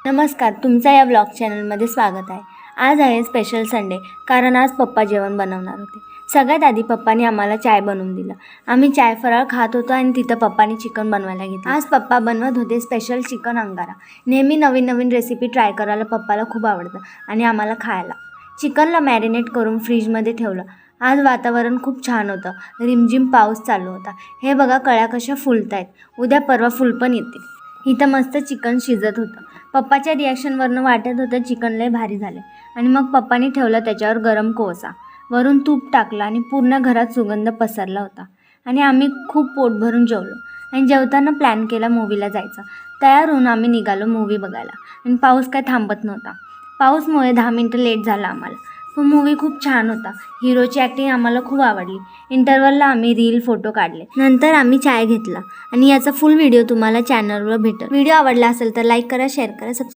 नमस्कार, तुमचा या ब्लॉग चॅनलमध्ये स्वागत आहे। आज आहे स्पेशल संडे, कारण आज पप्पा जेवण बनवणार होते। सगळ्यात आधी पप्पांनी आम्हाला चाय बनवून दिलं। आम्ही चाय फराळ खात होतो आणि तिथं पप्पांनी चिकन बनवायला घेतलं। आज पप्पा बनवत होते स्पेशल चिकन अंगारा। नेहमी नवीन नवीन रेसिपी ट्राय करायला पप्पाला खूप आवडतं आणि आम्हाला खायला। चिकनला मॅरिनेट करून फ्रीजमध्ये ठेवलं। आज वातावरण खूप छान होतं, रिमझिम पाऊस चालू होता। हे बघा कळ्या कशा फुलतायत, उद्या परवा फुल पण येतील। इथं मस्त चिकन शिजत होतं। पप्पाच्या रिॲक्शनवरनं वाटत होतं चिकन लय भारी झाले। आणि मग पप्पांनी ठेवलं त्याच्यावर गरम कोळसा, वरून तूप टाकलं आणि पूर्ण घरात सुगंध पसरला होता। आणि आम्ही खूप पोट भरून जेवलो आणि जेवताना प्लॅन केला मूवीला जायचं। तयार होऊन आम्ही निघालो मूवी बघायला आणि पाऊस काय थांबत नव्हता। पाऊसमुळे 10 मिनिटं लेट झाला आम्हाला, पण मूवी खूप छान होता। हिरोची ॲक्टिंग आम्हाला खूप आवडली। इंटरवलला आम्ही रील फोटो काढले, नंतर आम्ही चाय घेतला आणि याचा फुल व्हिडिओ तुम्हाला चॅनलवर भेटेल। व्हिडिओ आवडला असेल तर लाईक करा, शेअर करा, सबस्क्राईब